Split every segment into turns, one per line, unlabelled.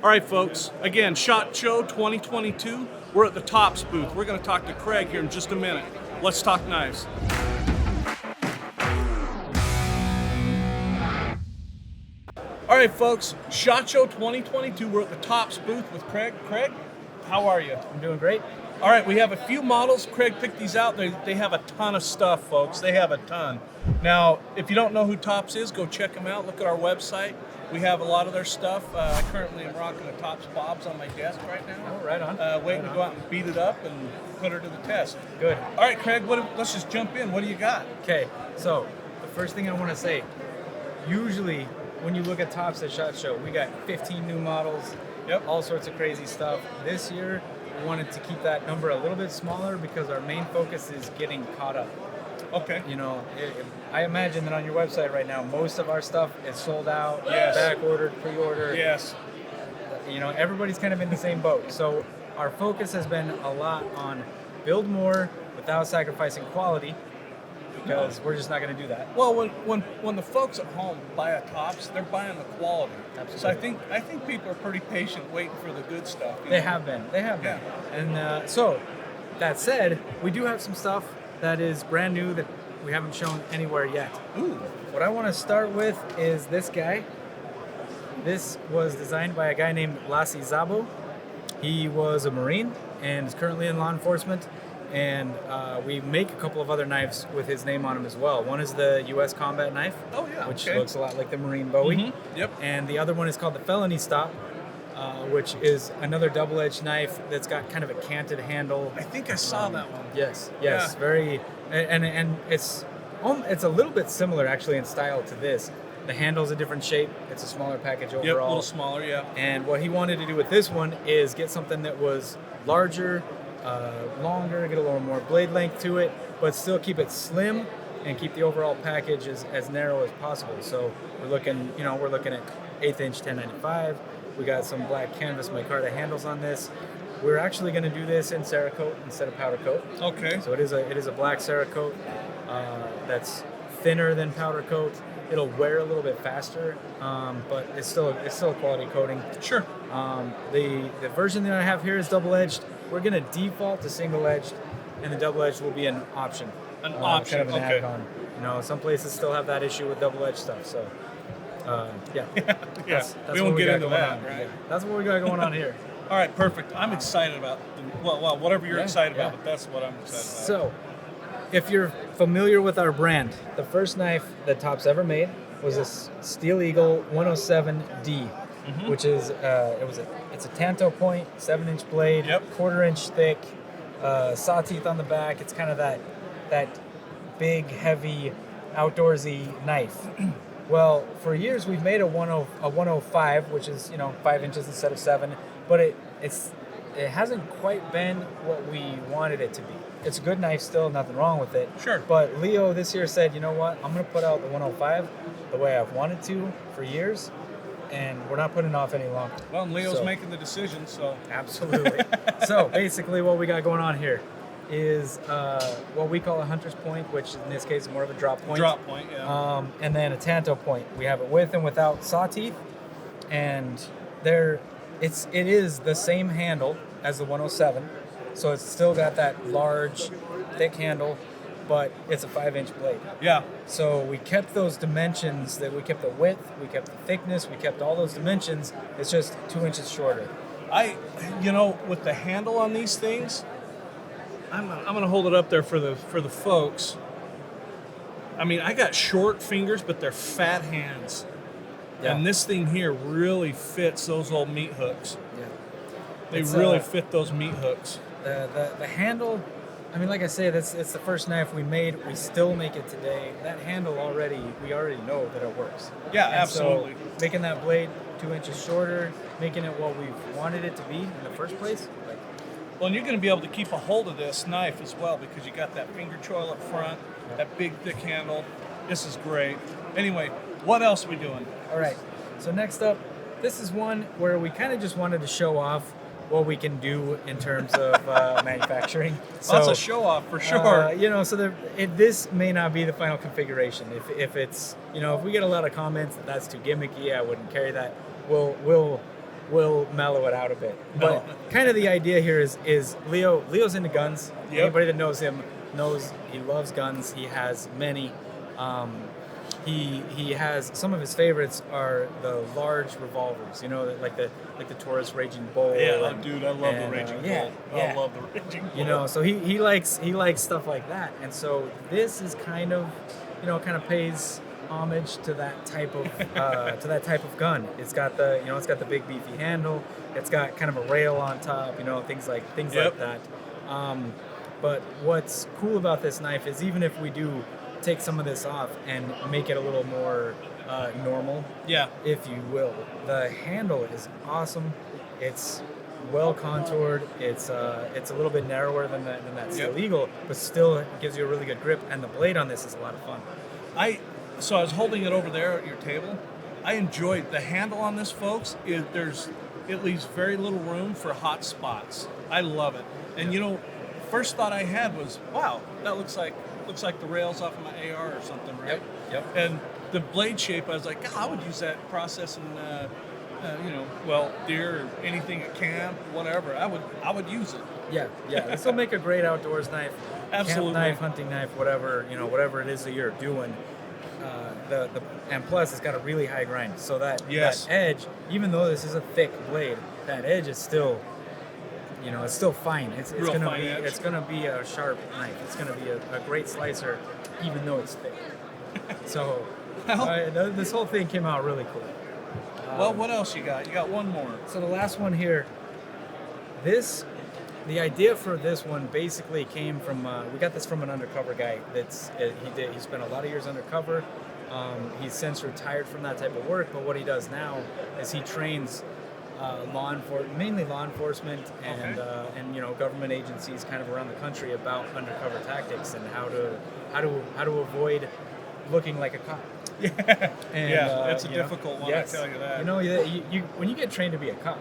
All right, folks. Again, SHOT Show 2022. We're at the Tops booth. We're going to talk to Craig here in just a minute. Let's talk knives. All right, folks. SHOT Show 2022. We're at the Tops booth with Craig. Craig, how are you?
I'm doing great.
All right, we have a few models. Craig picked these out. They have a ton of stuff, folks. They have a ton. Now, if you don't know who Tops is, go check them out. Look at our website. We have a lot of their stuff. I currently am rocking a Tops Bobs on my desk right now.
Oh, right on.
Waiting to go out and beat it up and put her to the test.
Good.
All right, Craig, let's just jump in. What do you got?
Okay, so the first thing I want to say, usually when you look at Tops at SHOT Show, we got 15 new models, all sorts of crazy stuff. This year, we wanted to keep that number a little bit smaller because our main focus is getting caught up.
Okay.
You know, I imagine that on your website right now, most of our stuff is sold out,
Yes.
back-ordered, pre-ordered.
Yes.
You know, everybody's kind of in the same boat. So our focus has been a lot on build more without sacrificing quality, because we're just not going to do that.
Well, when the folks at home buy a Tops, they're buying the quality.
Absolutely.
So I think people are pretty patient waiting for the good stuff. you
They
know?
have been.
Yeah.
And so, that said, we do have some stuff that is brand new that we haven't shown anywhere yet.
Ooh.
What I want to start with is this guy. This was designed by a guy named Lassie Szabo. He was a Marine and is currently in law enforcement. And we make a couple of other knives with his name on them as well. One is the U.S. combat knife,
Oh, yeah,
which
okay.
looks a lot like the Marine Bowie.
Mhm, yep.
And the other one is called the Felony Stop, which is another double-edged knife that's got kind of a canted handle.
I think I saw that one.
Yes,
Yeah.
very, and it's a little bit similar actually in style to this. The handle's a different shape. It's a smaller package overall.
Yep, a little smaller, yeah.
And what he wanted to do with this one is get something that was larger, longer, get a little more blade length to it, but still keep it slim and keep the overall package as narrow as possible. So we're looking at 1/8 inch 1095. We got some black canvas micarta handles on this. We're actually going to do this in Cerakote instead of powder coat.
Okay.
So it is a black Cerakote that's thinner than powder coat. It'll wear a little bit faster, but it's still a quality coating.
Sure.
The version that I have here is double-edged. We're going to default to single-edged, and the double-edged will be an option.
An option,
kind of an
okay.
add-on. You know, some places still have that issue with double-edged stuff. So, yeah. That's
we
what
won't get
got
into
going
that,
on.
right?
Yeah, that's what we got going on here.
All right, perfect. I'm excited about whatever you're
Yeah,
excited
yeah.
about, but that's what I'm excited about.
So, if you're familiar with our brand, the first knife that Tops ever made was this Steel Eagle 107D, which is it's a Tanto point, 7-inch blade,
Yep.
1/4 inch thick, saw teeth on the back. It's kind of that big, heavy, outdoorsy knife. Well, for years we've made a 105, which is 5 inches instead of 7, but it hasn't quite been what we wanted it to be. It's a good knife still, nothing wrong with it.
Sure.
But Leo this year said, you know what, I'm going to put out the 105 the way I've wanted to for years, and we're not putting it off any longer.
Well, and Leo's
So-
making the decision, so
Absolutely. So basically what we got going on here is what we call a hunter's point, which in this case is more of a drop point.
drop point, yeah.
And then a Tanto point. We have it with and without saw teeth, and it is the same handle as the 107, so it's still got that large, thick handle, but it's a 5-inch blade.
Yeah.
So we kept those dimensions, that we kept the width, we kept the thickness, we kept all those dimensions. It's just 2 inches shorter.
With the handle on these things, I'm gonna hold it up there for the folks. I mean, I got short fingers, but they're fat hands.
Yeah.
And this thing here really fits those old meat hooks.
Yeah.
They
It's,
really fit those meat hooks.
The handle, I mean, like I say, it's the first knife we made. We still make it today. That handle we already know that it works.
Yeah,
And
absolutely.
So making that blade 2 inches shorter, making it what we've wanted it to be in the first place.
Well, and you're going to be able to keep a hold of this knife as well because you got that finger choil up front, that big thick handle. This is great. Anyway, what else are we doing?
All right. So next up, this is one where we kind of just wanted to show off what we can do in terms of manufacturing. So,
That's a show off for sure.
This may not be the final configuration. If it's, if we get a lot of comments that's too gimmicky, I wouldn't carry that. We'll will mellow it out a bit. But kind of the idea here is Leo's into guns.
Yep.
Anybody that knows him knows he loves guns. He has many. He has some of his favorites are the large revolvers. You know, like the Taurus Raging Bull.
Yeah, dude, I love the Raging Bull.
Yeah,
I love the Raging Bull.
You know, so he likes stuff like that, and so this is kind of pays homage to that type of gun. It's got the big beefy handle. It's got kind of a rail on top. You know, things like that. But what's cool about this knife is even if we do take some of this off and make it a little more normal, if you will, the handle is awesome. It's well contoured. It's a little bit narrower than that Steel Eagle, but still gives you a really good grip. And the blade on this is a lot of fun.
So I was holding it over there at your table. I enjoyed the handle on this, folks. It leaves very little room for hot spots. I love it. And first thought I had was, wow, that looks like the rails off of my AR or something, right?
Yep.
And the blade shape, I was like, God, I would use that processing, deer or anything at camp, whatever. I would use it.
Yeah. This will make a great outdoors knife.
Absolutely.
Camp knife, hunting knife, whatever it is that you're doing. And plus it's got a really high grind, so that edge, even though this is a thick blade, that edge is still, it's still fine. It's gonna be a sharp knife. It's gonna be a great slicer, even though it's thick. So this whole thing came out really cool.
Well, what else you got? You got one more.
So the last one here, the idea for this one basically came from, we got this from an undercover guy he spent a lot of years undercover. He's since retired from that type of work, but what he does now is he trains mainly law enforcement and government agencies kind of around the country about undercover tactics and how to avoid looking like a cop.
Yeah,
And,
it's a difficult one.
Yes.
I tell you that.
You when you get trained to be a cop,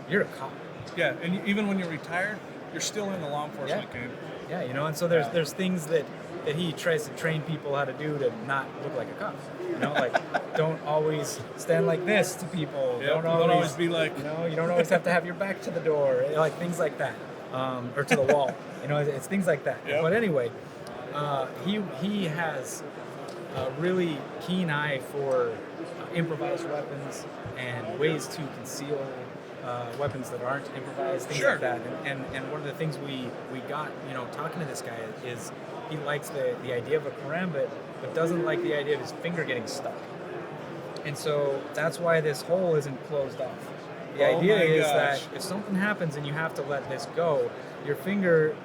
you're a cop.
Yeah, and even when you're retired, you're still in the law enforcement game.
Yeah, and so there's things that he tries to train people how to do to not look like a cop. Like don't always stand like this to people.
Yep, don't always be like.
You don't always have to have your back to the door, like things like that, or to the wall. It's things like that.
Yep.
But anyway, he has a really keen eye for improvised weapons and ways to conceal weapons that aren't improvised, things like that. And one of the things we got, talking to this guy is he likes the idea of a karambit, but doesn't like the idea of his finger getting stuck. And so that's why this hole isn't closed off. The idea is that if something happens and you have to let this go, your finger,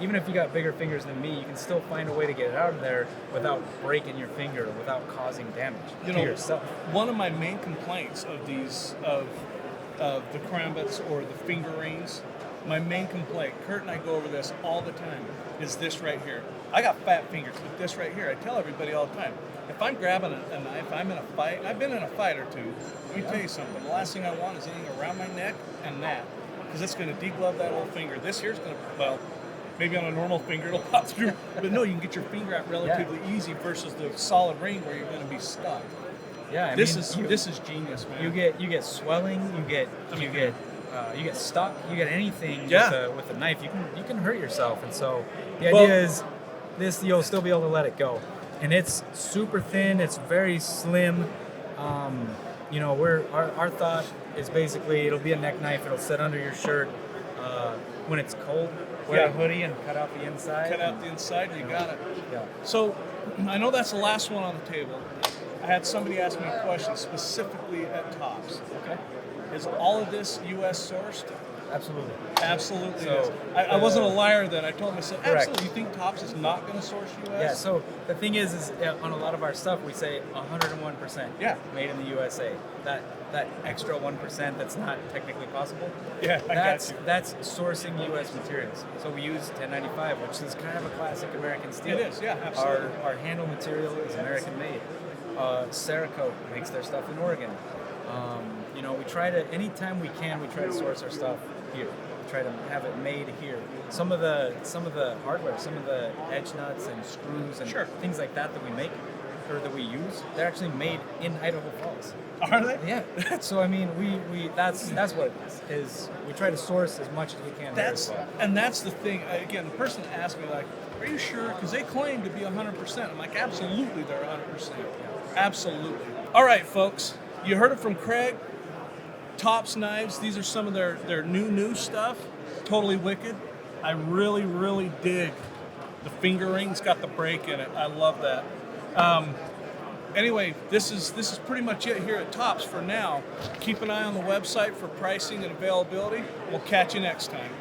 even if you got bigger fingers than me, you can still find a way to get it out of there without breaking your finger, without causing damage to yourself.
One of my main complaints of the karambits or the finger rings, my main complaint, Kurt and I go over this all the time, is this right here. I got fat fingers, but this right here, I tell everybody all the time, if I'm grabbing a knife, I'm in a fight, I've been in a fight or two, let me tell you something, the last thing I want is anything around my neck and that, because it's going to deglove that whole finger. This here's going to, maybe on a normal finger it'll pop through, but no, you can get your finger out relatively easy versus the solid ring where you're going to be stuck.
Yeah,
this is genius, man.
You get swelling, you get stuck, you get anything with the knife. You can hurt yourself, and so the idea is this you'll still be able to let it go, and it's super thin. It's very slim. Our thought is basically it'll be a neck knife. It'll sit under your shirt when it's cold. Wear a hoodie and cut out the inside.
Cut out the inside, you got it.
Yeah.
So I know that's the last one on the table. I had somebody ask me a question specifically at Tops.
Okay.
Is all of this U.S. sourced?
Absolutely.
Absolutely.
So,
is. I wasn't a liar then. I told him, I said,
correct.
absolutely. You think Tops is not going to source U.S.?
Yeah, so the thing is on a lot of our stuff, we say 101% made in the USA. That extra 1% that's not technically possible, that's sourcing U.S. materials. So we use 1095, which is kind of a classic American steel.
It is, yeah, absolutely.
Our handle material is American made. Cerakote makes their stuff in Oregon. We try to, anytime we can, we try to source our stuff here. We try to have it made here. Some of the hardware, some of the edge nuts and screws and things like that we make, or that we use, they're actually made in Idaho Falls.
Are they?
Yeah. So I mean, we that's what it is we try to source as much as we can.
That's the thing. Again, the person asked me like, "Are you sure?" Because they claim to be 100%. I'm like, absolutely, they're 100%. Absolutely. All right, folks, you heard it from Craig. Tops Knives. These are some of their new stuff. Totally wicked. I really, really dig the finger ring's got the break in it. I love that. Anyway, this is pretty much it here at Tops for now. Keep an eye on the website for pricing and availability. We'll catch you next time.